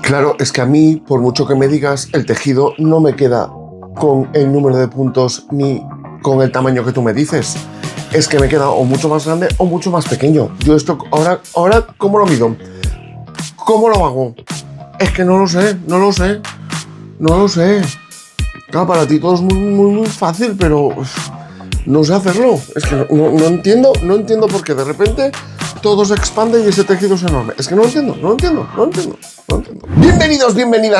Claro, es que a mí, por mucho que me digas, el tejido no me queda con el número de puntos ni con el tamaño que tú me dices. Es que me queda o mucho más grande o mucho más pequeño. Yo esto, ahora, ¿cómo lo mido? ¿Cómo lo hago? Es que no lo sé. Claro, para ti todo es muy fácil, pero no sé hacerlo. Es que no entiendo por qué de repente todo se expande y ese tejido es enorme. Es que no entiendo.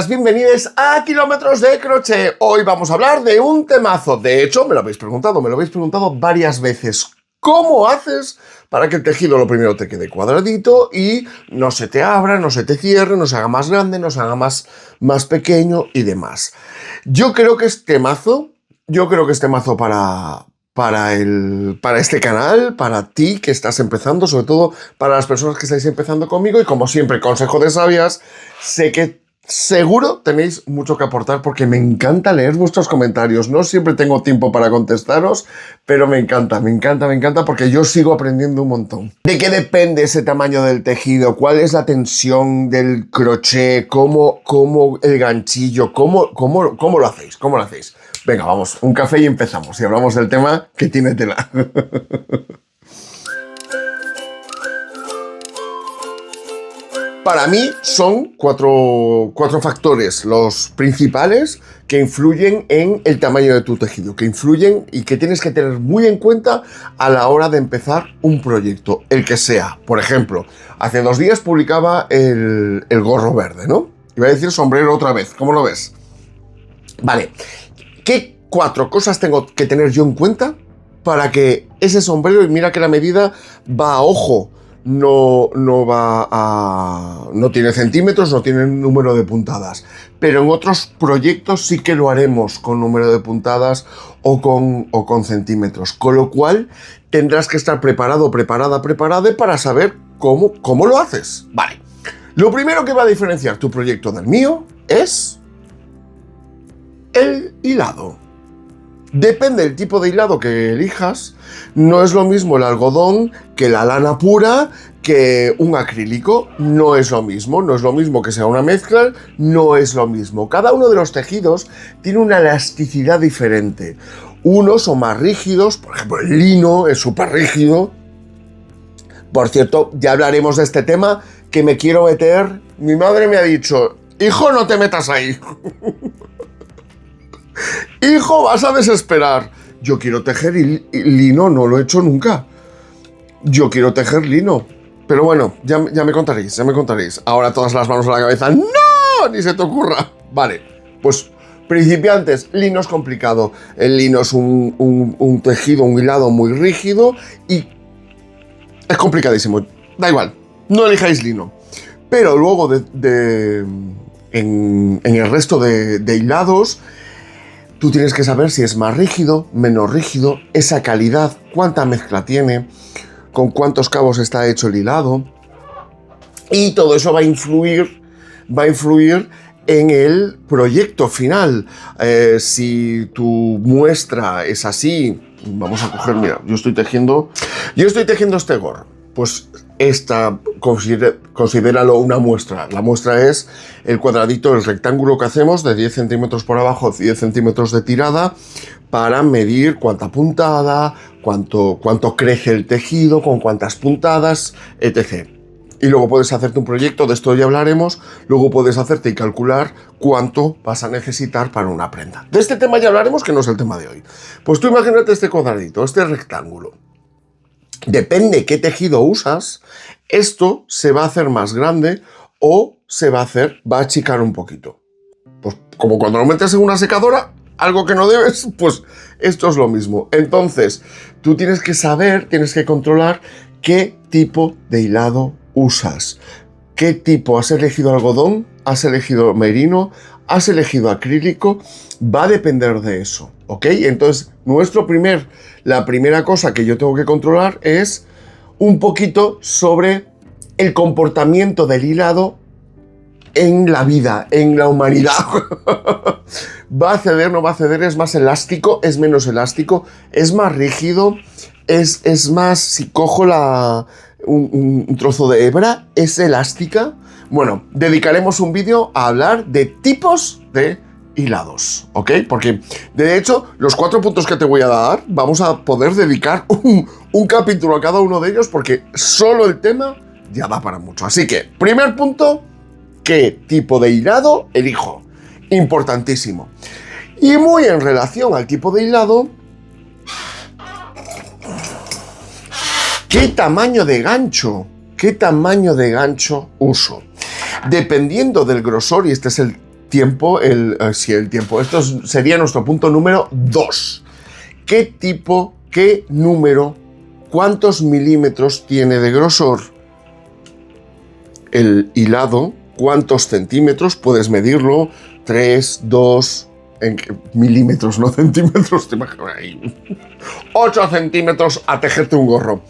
Bienvenidas a Kilómetros de Crochet. Hoy vamos a hablar de un temazo. De hecho, me lo habéis preguntado varias veces. ¿Cómo haces para que el tejido lo primero te quede cuadradito y no se te abra, no se te cierre, no se haga más grande, no se haga más pequeño y demás? Yo creo que es temazo para este canal, para ti que estás empezando, sobre todo para las personas que estáis empezando conmigo, y como siempre, consejo de sabias, sé que seguro tenéis mucho que aportar porque me encanta leer vuestros comentarios. No siempre tengo tiempo para contestaros, pero me encanta porque yo sigo aprendiendo un montón. ¿De qué depende ese tamaño del tejido? ¿Cuál es la tensión del crochet? ¿Cómo el ganchillo? ¿Cómo lo hacéis? ¿Cómo lo hacéis? Venga, vamos, un café y empezamos. Y hablamos del tema que tiene tela. Para mí son cuatro factores los principales que influyen en el tamaño de tu tejido, que influyen y que tienes que tener muy en cuenta a la hora de empezar un proyecto, el que sea. Por ejemplo, hace 2 días publicaba el gorro verde, ¿no? Iba a decir sombrero otra vez, ¿cómo lo ves? Vale, ¿qué 4 cosas tengo que tener yo en cuenta para que ese sombrero, y mira que la medida va a ojo, no tiene centímetros, no tiene número de puntadas, pero en otros proyectos sí que lo haremos con número de puntadas o con centímetros, con lo cual tendrás que estar preparada para saber cómo lo haces. Vale, lo primero que va a diferenciar tu proyecto del mío es el hilado. Depende del tipo de hilado que elijas, no es lo mismo el algodón que la lana pura, que un acrílico, no es lo mismo que sea una mezcla, no es lo mismo. Cada uno de los tejidos tiene una elasticidad diferente. Unos son más rígidos, por ejemplo el lino es súper rígido. Por cierto, ya hablaremos de este tema que me quiero meter. Mi madre me ha dicho, hijo, no te metas ahí. Hijo, vas a desesperar. Yo quiero tejer lino, no lo he hecho nunca. Yo quiero tejer lino. Pero bueno, ya me contaréis. Ahora todas las manos a la cabeza. ¡No! Ni se te ocurra. Vale, pues principiantes, lino es complicado. El lino es un tejido, un hilado muy rígido y es complicadísimo. Da igual, no elijáis lino. Pero luego en el resto de hilados, tú tienes que saber si es más rígido, menos rígido, esa calidad, cuánta mezcla tiene, con cuántos cabos está hecho el hilado. Y todo eso va a influir en el proyecto final. Si tu muestra es así, vamos a coger, mira, yo estoy tejiendo este gorro. Pues considéralo una muestra. La muestra es el cuadradito, el rectángulo que hacemos de 10 centímetros por abajo, 10 centímetros de tirada, para medir cuánta puntada, cuánto crece el tejido, con cuántas puntadas, etc. Y luego puedes hacerte un proyecto, de esto ya hablaremos, luego puedes hacerte y calcular cuánto vas a necesitar para una prenda. De este tema ya hablaremos, que no es el tema de hoy. Pues tú imagínate este cuadradito, este rectángulo. Depende qué tejido usas, esto se va a hacer más grande o va a achicar un poquito. Pues como cuando lo metes en una secadora, algo que no debes, pues esto es lo mismo. Entonces, tú tienes que controlar qué tipo de hilado usas. ¿Qué tipo? ¿Has elegido algodón? ¿Has elegido merino? ¿Has elegido acrílico? Va a depender de eso, ¿ok? Entonces, la primera cosa que yo tengo que controlar es un poquito sobre el comportamiento del hilado en la vida, en la humanidad. ¿Va a ceder, no va a ceder? ¿Es más elástico? ¿Es menos elástico? ¿Es más rígido? ¿Es más, si cojo un trozo de hebra, es elástica? Bueno, dedicaremos un vídeo a hablar de tipos de hilados, ¿ok? Porque, de hecho, los 4 puntos que te voy a dar, vamos a poder dedicar un capítulo a cada uno de ellos, porque solo el tema ya da para mucho. Así que, primer punto, ¿qué tipo de hilado elijo? Importantísimo. Y muy en relación al tipo de hilado, ¿qué tamaño de gancho? ¿Qué tamaño de gancho uso? Dependiendo del grosor, y este es el tiempo, esto sería nuestro punto número 2. ¿Qué tipo, qué número, cuántos milímetros tiene de grosor el hilado? ¿Cuántos centímetros? Puedes medirlo, 3, 2, en milímetros, no centímetros, te imaginas ahí. 8 centímetros a tejerte un gorro.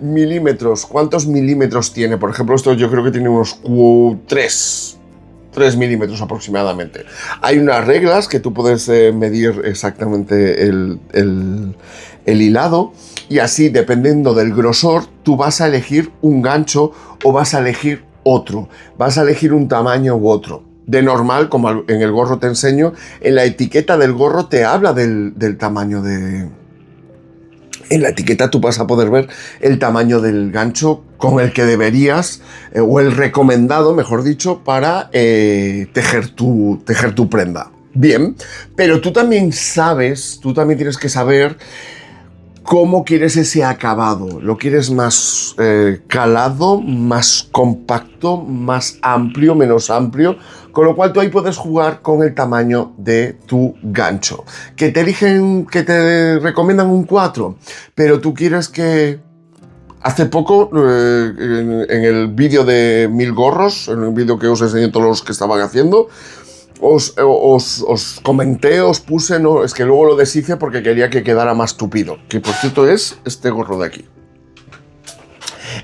Milímetros, ¿cuántos milímetros tiene? Por ejemplo, esto yo creo que tiene unos 3 milímetros aproximadamente. Hay unas reglas que tú puedes medir exactamente el hilado, y así, dependiendo del grosor, tú vas a elegir un gancho o vas a elegir otro, vas a elegir un tamaño u otro. De normal, como en el gorro te enseño, en la etiqueta del gorro te habla del tamaño de... En la etiqueta tú vas a poder ver el tamaño del gancho con el que deberías, o el recomendado, mejor dicho, para tejer tu prenda. Bien, pero tú también tienes que saber cómo quieres ese acabado. ¿Lo quieres más calado, más compacto, más amplio, menos amplio? Con lo cual tú ahí puedes jugar con el tamaño de tu gancho. Que te recomiendan un 4, pero tú quieres que... Hace poco, en el vídeo de 1000 gorros, en el vídeo que os enseñé todos los que estaban haciendo, os comenté, os puse, no, es que luego lo deshice porque quería que quedara más tupido, que por cierto es este gorro de aquí.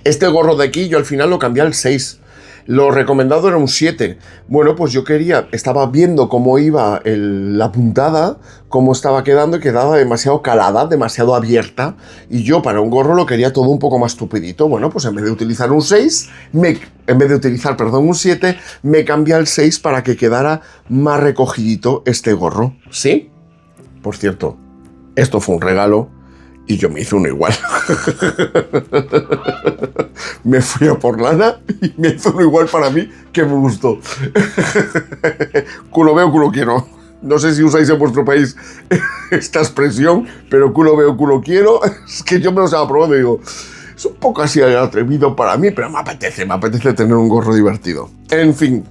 Este gorro de aquí yo al final lo cambié al 6. Lo recomendado era un 7. Bueno, pues yo estaba viendo cómo iba la puntada, cómo estaba quedando, y quedaba demasiado calada, demasiado abierta, y yo para un gorro lo quería todo un poco más tupidito. Bueno, pues en vez de utilizar un 7, me cambié al 6 para que quedara más recogidito este gorro. ¿Sí? Por cierto, esto fue un regalo y yo me hice uno igual. Me fui a por lana y me hizo uno igual para mí, que me gustó. Culo veo, culo quiero. No sé si usáis en vuestro país esta expresión, pero culo veo, culo quiero. Es que yo me lo estaba probando y digo, es un poco así atrevido para mí, pero me apetece tener un gorro divertido. En fin.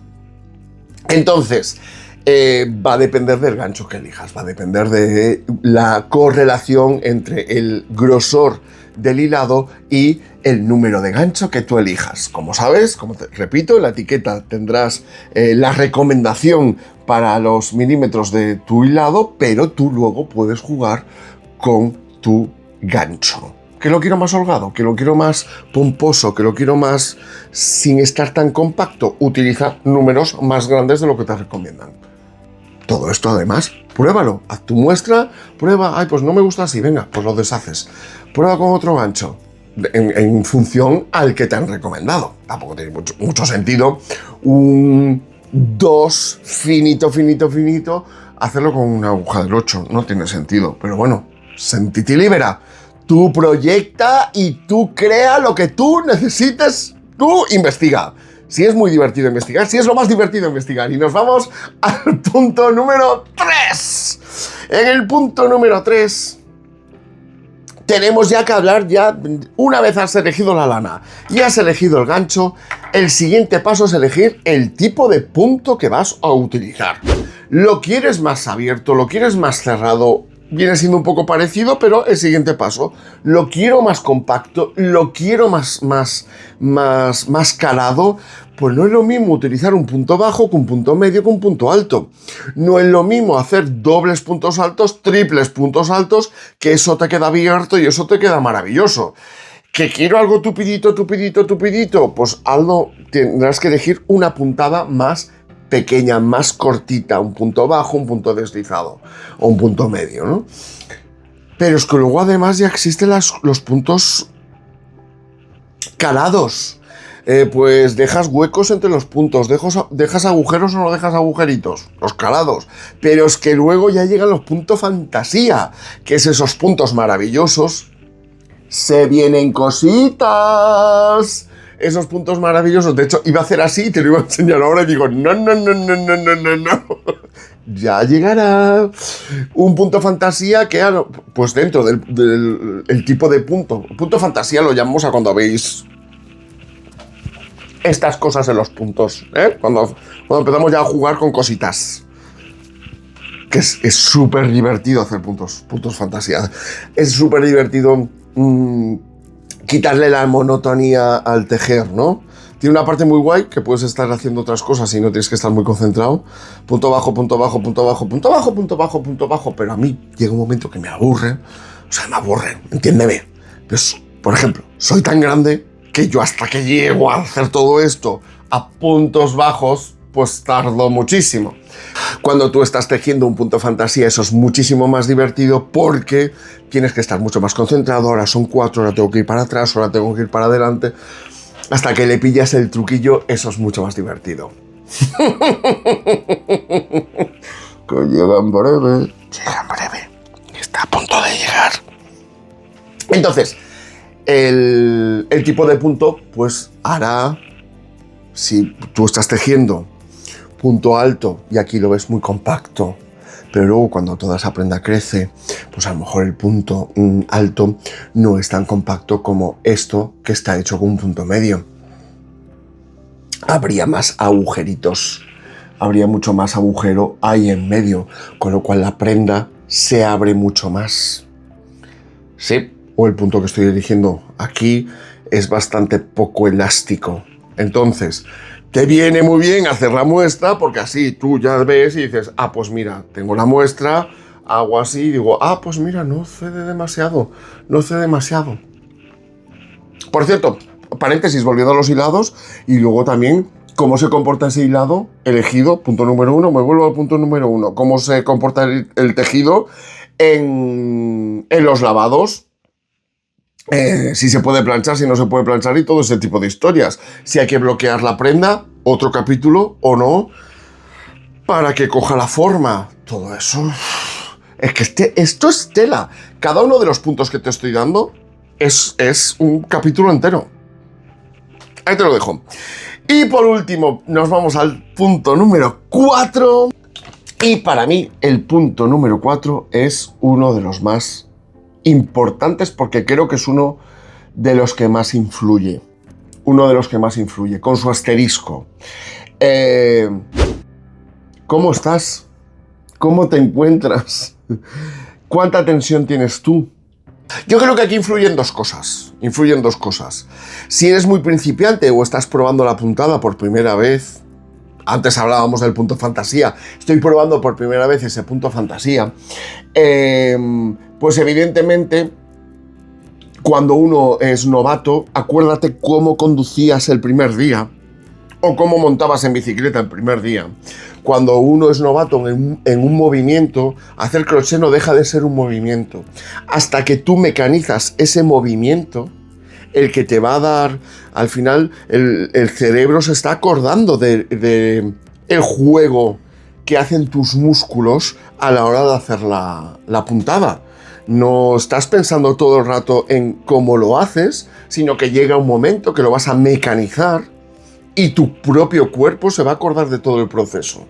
Entonces, va a depender del gancho que elijas, va a depender de la correlación entre el grosor del hilado y el número de gancho que tú elijas. Como sabes, repito, en la etiqueta tendrás la recomendación para los milímetros de tu hilado, pero tú luego puedes jugar con tu gancho. ¿Que lo quiero más holgado? ¿Que lo quiero más pomposo? ¿Que lo quiero más sin estar tan compacto? Utiliza números más grandes de lo que te recomiendan. Todo esto además, pruébalo, haz tu muestra, prueba, pues no me gusta así, venga, pues lo deshaces. Prueba con otro gancho, en función al que te han recomendado. Tampoco tiene mucho sentido un 2 finito, hacerlo con una aguja del 8, no tiene sentido. Pero bueno, sentiti libera, tú proyecta y tú crea lo que tú necesites, tú investiga. Si es muy divertido investigar, si es lo más divertido investigar. Y nos vamos al punto número 3. En el punto número 3 tenemos ya que hablar, una vez has elegido la lana y has elegido el gancho, el siguiente paso es elegir el tipo de punto que vas a utilizar. ¿Lo quieres más abierto? ¿Lo quieres más cerrado? Viene siendo un poco parecido, pero el siguiente paso. Lo quiero más compacto, lo quiero más calado. Pues no es lo mismo utilizar un punto bajo que un punto medio que un punto alto. No es lo mismo hacer dobles puntos altos, triples puntos altos, que eso te queda abierto y eso te queda maravilloso. ¿Que quiero algo tupidito? Pues algo, tendrás que elegir una puntada más pequeña, más cortita, un punto bajo, un punto deslizado o un punto medio, ¿no? Pero es que luego además ya existen los puntos calados. Pues dejas huecos entre los puntos, dejas agujeros o no dejas agujeritos, los calados. Pero es que luego ya llegan los puntos fantasía, que es esos puntos maravillosos. Se vienen cositas. Esos puntos maravillosos. De hecho, iba a hacer así y te lo iba a enseñar ahora y digo, no. Ya llegará un punto fantasía que, pues dentro del el tipo de punto fantasía lo llamamos a cuando veis estas cosas en los puntos, cuando empezamos ya a jugar con cositas. Que es súper divertido hacer puntos fantasía. Es súper divertido quitarle la monotonía al tejer, ¿no? Tiene una parte muy guay que puedes estar haciendo otras cosas y no tienes que estar muy concentrado. Punto bajo, punto bajo, punto bajo, punto bajo, punto bajo, punto bajo. Pero a mí llega un momento que me aburre. O sea, me aburre, entiéndeme. Pues, por ejemplo, soy tan grande que yo hasta que llego a hacer todo esto a puntos bajos, pues tardo muchísimo. Cuando tú estás tejiendo un punto fantasía, eso es muchísimo más divertido porque tienes que estar mucho más concentrado. Ahora son 4, ahora tengo que ir para atrás, ahora tengo que ir para adelante. Hasta que le pillas el truquillo, eso es mucho más divertido. Que llega en breve. Llega en breve. Está a punto de llegar. Entonces, el tipo de punto, pues hará, si tú estás tejiendo punto alto y aquí lo ves muy compacto, pero luego cuando toda esa prenda crece, pues a lo mejor el punto alto no es tan compacto como esto que está hecho con un punto medio. Habría más agujeritos, habría mucho más agujero ahí en medio, con lo cual la prenda se abre mucho más. Sí, o el punto que estoy dirigiendo aquí es bastante poco elástico. Entonces, te viene muy bien hacer la muestra porque así tú ya ves y dices, pues mira, tengo la muestra, hago así y digo, pues mira, no cede demasiado. Por cierto, paréntesis, volviendo a los hilados y luego también cómo se comporta ese hilado elegido, punto número 1, me vuelvo al punto número 1, cómo se comporta el tejido en los lavados. Si se puede planchar, si no se puede planchar y todo ese tipo de historias. Si hay que bloquear la prenda, otro capítulo o no, para que coja la forma. Todo eso. Es que esto es tela. Cada uno de los puntos que te estoy dando es un capítulo entero. Ahí te lo dejo. Y por último, nos vamos al punto número 4. Y para mí, el punto número 4 es uno de los más importantes porque creo que es uno de los que más influye. Con su asterisco. ¿Cómo estás? ¿Cómo te encuentras? ¿Cuánta tensión tienes tú? Yo creo que aquí influyen dos cosas. Si eres muy principiante o estás probando la puntada por primera vez, antes hablábamos del punto fantasía, estoy probando por primera vez ese punto fantasía, pues evidentemente, cuando uno es novato, acuérdate cómo conducías el primer día o cómo montabas en bicicleta el primer día. Cuando uno es novato en un movimiento, hacer crochet no deja de ser un movimiento. Hasta que tú mecanizas ese movimiento, el que te va a dar, al final, el cerebro se está acordando de el juego que hacen tus músculos a la hora de hacer la puntada. No estás pensando todo el rato en cómo lo haces, sino que llega un momento que lo vas a mecanizar y tu propio cuerpo se va a acordar de todo el proceso.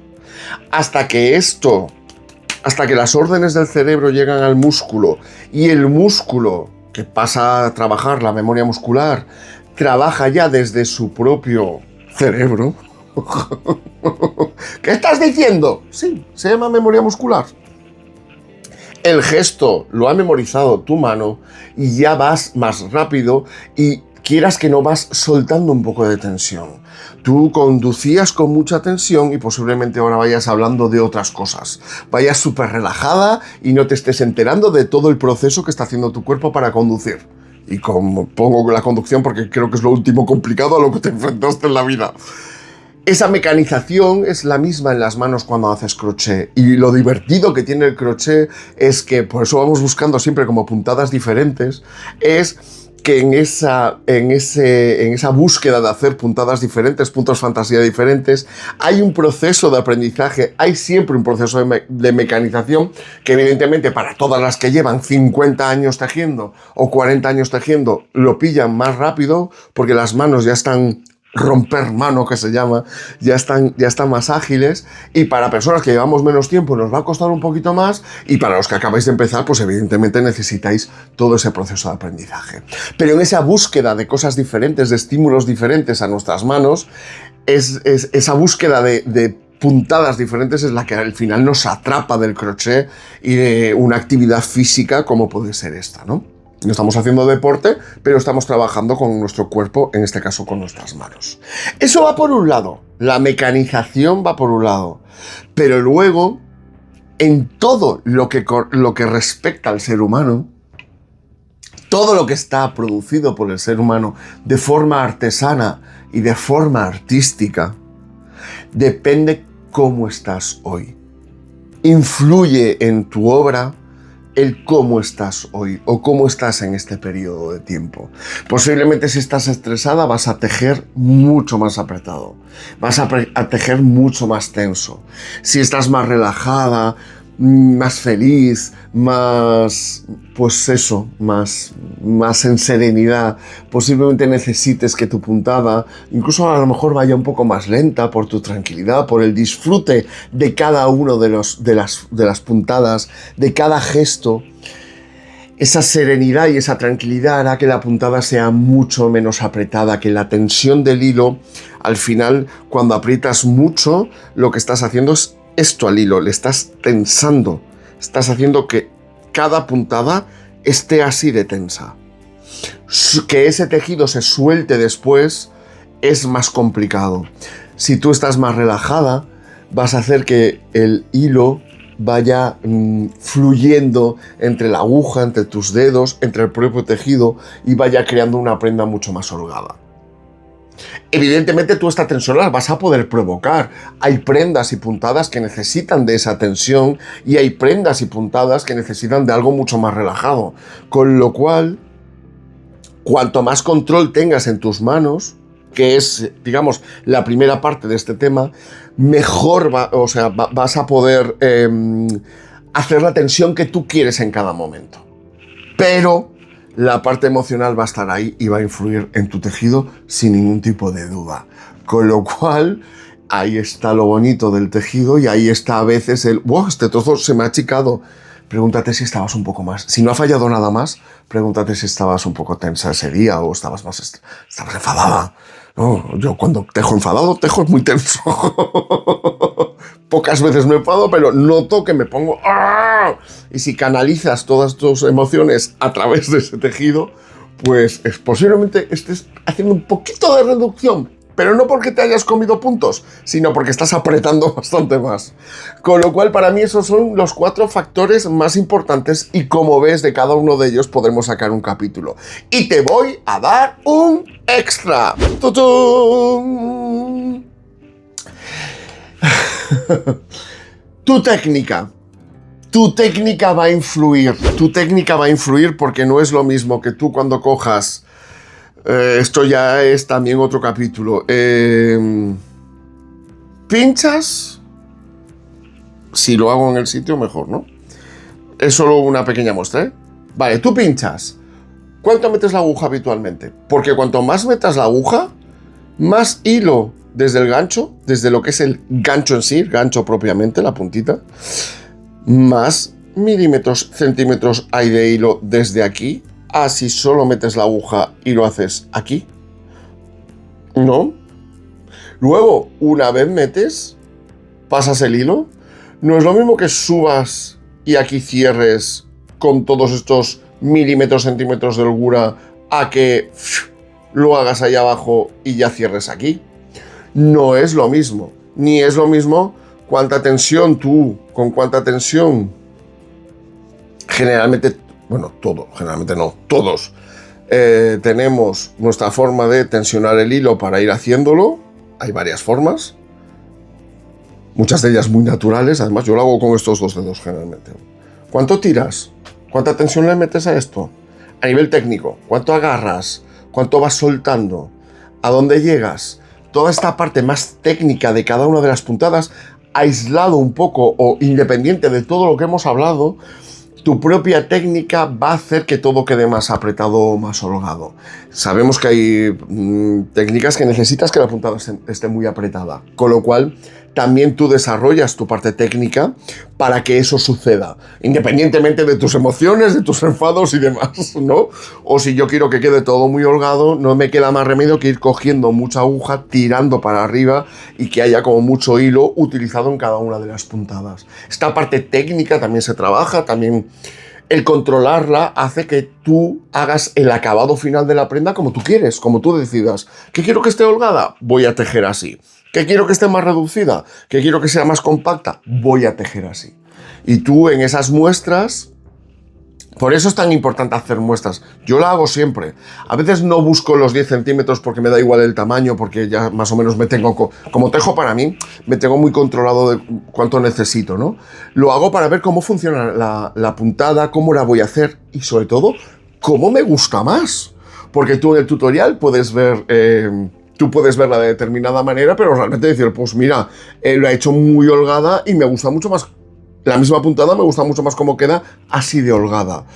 Hasta que las órdenes del cerebro llegan al músculo y el músculo, que pasa a trabajar la memoria muscular, trabaja ya desde su propio cerebro. ¿Qué estás diciendo? Sí, se llama memoria muscular. El gesto lo ha memorizado tu mano y ya vas más rápido y quieras que no vas soltando un poco de tensión. Tú conducías con mucha tensión y posiblemente ahora vayas hablando de otras cosas. Vayas súper relajada y no te estés enterando de todo el proceso que está haciendo tu cuerpo para conducir. Y como pongo la conducción porque creo que es lo último complicado a lo que te enfrentaste en la vida. Esa mecanización es la misma en las manos cuando haces crochet. Y lo divertido que tiene el crochet es que, por eso vamos buscando siempre como puntadas diferentes, es que en esa búsqueda de hacer puntadas diferentes, puntos fantasía diferentes, hay un proceso de aprendizaje, hay siempre un proceso de mecanización que evidentemente para todas las que llevan 50 años tejiendo o 40 años tejiendo lo pillan más rápido porque las manos ya están romper mano, que se llama, ya están más ágiles, y para personas que llevamos menos tiempo nos va a costar un poquito más, y para los que acabáis de empezar, pues evidentemente necesitáis todo ese proceso de aprendizaje. Pero en esa búsqueda de cosas diferentes, de estímulos diferentes a nuestras manos, esa búsqueda de puntadas diferentes es la que al final nos atrapa del crochet y de una actividad física como puede ser esta, ¿no? No estamos haciendo deporte, pero estamos trabajando con nuestro cuerpo, en este caso con nuestras manos. Eso va por un lado, la mecanización va por un lado, pero luego, en todo lo que respecta al ser humano, todo lo que está producido por el ser humano de forma artesana y de forma artística, depende cómo estás hoy. Influye en tu obra el cómo estás hoy o cómo estás en este periodo de tiempo. Posiblemente si estás estresada vas a tejer mucho más apretado, vas a tejer mucho más tenso. Si estás más relajada, más feliz, más, pues eso, más en serenidad, posiblemente necesites que tu puntada incluso a lo mejor vaya un poco más lenta por tu tranquilidad, por el disfrute de cada uno de las puntadas, de cada gesto. Esa serenidad y esa tranquilidad hará que la puntada sea mucho menos apretada, que la tensión del hilo, al final, cuando aprietas mucho, lo que estás haciendo es esto al hilo, le estás tensando, estás haciendo que cada puntada esté así de tensa. Que ese tejido se suelte después es más complicado. Si tú estás más relajada, vas a hacer que el hilo vaya fluyendo entre la aguja, entre tus dedos, entre el propio tejido y vaya creando una prenda mucho más holgada. Evidentemente tú esta tensión la vas a poder provocar. Hay prendas y puntadas que necesitan de esa tensión y hay prendas y puntadas que necesitan de algo mucho más relajado. Con lo cual, cuanto más control tengas en tus manos, que es, digamos, la primera parte de este tema, mejor vas a poder hacer la tensión que tú quieres en cada momento. Pero la parte emocional va a estar ahí y va a influir en tu tejido sin ningún tipo de duda. Con lo cual, ahí está lo bonito del tejido y ahí está a veces el ¡wow! Este trozo se me ha achicado. Pregúntate si estabas un poco más. Si no ha fallado nada más, pregúntate si estabas un poco tensa ese día o estabas enfadada. No, yo cuando tejo enfadado, tejo muy tenso. Pocas veces me enfado, pero noto que me pongo... ¡ah! Y si canalizas todas tus emociones a través de ese tejido, pues posiblemente estés haciendo un poquito de reducción, pero no porque te hayas comido puntos, sino porque estás apretando bastante más. Con lo cual, para mí, esos son los 4 factores más importantes y como ves, de cada uno de ellos podremos sacar un capítulo. Y te voy a dar un extra. ¡Tutún! Tu técnica va a influir. Tu técnica va a influir porque no es lo mismo que tú cuando cojas... esto ya es también otro capítulo. Pinchas. Si lo hago en el sitio, mejor, ¿no? Es solo una pequeña muestra, ¿eh? Vale, tú pinchas. ¿Cuánto metes la aguja habitualmente? Porque cuanto más metas la aguja, más hilo desde el gancho, desde lo que es el gancho en sí, el gancho propiamente, la puntita, más milímetros, centímetros hay de hilo desde aquí. Si solo metes la aguja y lo haces aquí. ¿No? Luego, una vez metes, pasas el hilo. No es lo mismo que subas y aquí cierres con todos estos milímetros, centímetros de holgura a que lo hagas ahí abajo y ya cierres aquí. No es lo mismo. Ni es lo mismo cuánta tensión con cuánta tensión. Generalmente, generalmente no, todos tenemos nuestra forma de tensionar el hilo para ir haciéndolo. Hay varias formas. Muchas de ellas muy naturales. Además, yo lo hago con estos 2 dedos generalmente. ¿Cuánto tiras? ¿Cuánta tensión le metes a esto? A nivel técnico, ¿cuánto agarras? ¿Cuánto vas soltando? ¿A dónde llegas? Toda esta parte más técnica de cada una de las puntadas, aislado un poco o independiente de todo lo que hemos hablado, tu propia técnica va a hacer que todo quede más apretado o más holgado. Sabemos que hay técnicas que necesitas que la puntada esté muy apretada, con lo cual también tú desarrollas tu parte técnica para que eso suceda, independientemente de tus emociones, de tus enfados y demás, ¿no? O si yo quiero que quede todo muy holgado, no me queda más remedio que ir cogiendo mucha aguja, tirando para arriba y que haya como mucho hilo utilizado en cada una de las puntadas. Esta parte técnica también se trabaja, también el controlarla hace que tú hagas el acabado final de la prenda como tú quieres, como tú decidas. ¿Qué quiero que esté holgada? Voy a tejer así. ¿Qué quiero que esté más reducida? ¿Qué quiero que sea más compacta? Voy a tejer así. Y tú en esas muestras, por eso es tan importante hacer muestras. Yo la hago siempre. A veces no busco los 10 centímetros porque me da igual el tamaño, porque ya más o menos me tengo, como tejo para mí, me tengo muy controlado de cuánto necesito, ¿no? Lo hago para ver cómo funciona la puntada, cómo la voy a hacer y sobre todo, cómo me gusta más. Porque tú en el tutorial puedes ver... Tú puedes verla de determinada manera, pero realmente decir, pues mira, lo he hecho muy holgada y me gusta mucho más. La misma puntada me gusta mucho más cómo queda así de holgada.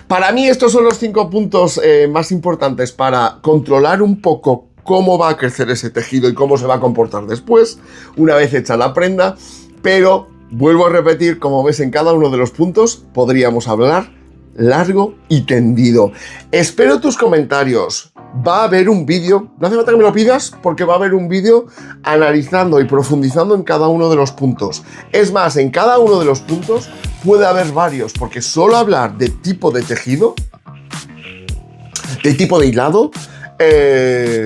Para mí estos son los 5 puntos más importantes para controlar un poco cómo va a crecer ese tejido y cómo se va a comportar después, una vez hecha la prenda. Pero, vuelvo a repetir, como ves en cada uno de los puntos, podríamos hablar largo y tendido. Espero tus comentarios. Va a haber un vídeo, no hace falta que me lo pidas, porque va a haber un vídeo analizando y profundizando en cada uno de los puntos. Es más, en cada uno de los puntos puede haber varios, porque solo hablar de tipo de tejido, de tipo de hilado,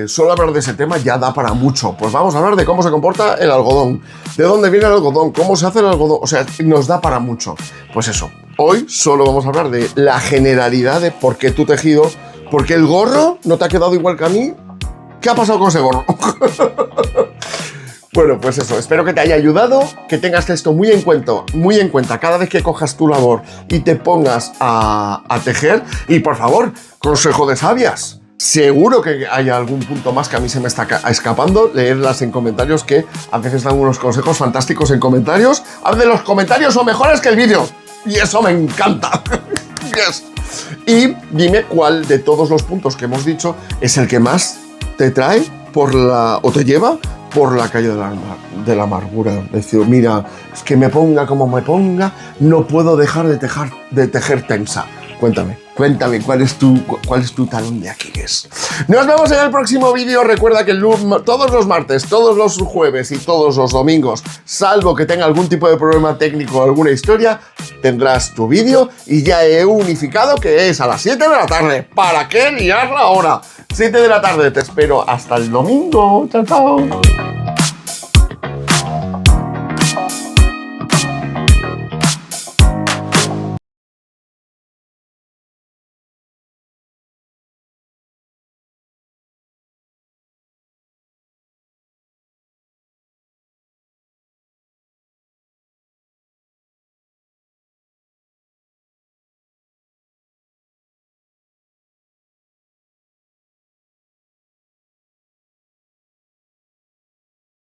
solo hablar de ese tema ya da para mucho. Pues vamos a hablar de cómo se comporta el algodón, de dónde viene el algodón, cómo se hace el algodón, o sea, nos da para mucho. Pues eso, hoy solo vamos a hablar de la generalidad de por qué tu tejido. Porque el gorro no te ha quedado igual que a mí. ¿Qué ha pasado con ese gorro? Bueno, pues eso. Espero que te haya ayudado, que tengas esto muy en cuenta cada vez que cojas tu labor y te pongas a tejer. Y por favor, consejo de sabias. Seguro que hay algún punto más que a mí se me está escapando. Leedlas en comentarios, que a veces dan unos consejos fantásticos en comentarios. A veces los comentarios son mejores que el vídeo. Y eso me encanta. Yes. Y dime cuál de todos los puntos que hemos dicho es el que más te trae o te lleva por la calle de la amargura. Es decir, mira, es que me ponga como me ponga, no puedo dejar de tejer tensa. Cuéntame, ¿cuál es tu talón de Aquiles? Nos vemos en el próximo vídeo. Recuerda que todos los martes, todos los jueves y todos los domingos, salvo que tenga algún tipo de problema técnico o alguna historia, tendrás tu vídeo y ya he unificado que es a las 7 de la tarde. ¿Para qué liarla ahora? 7 de la tarde, te espero hasta el domingo. Chao, chao.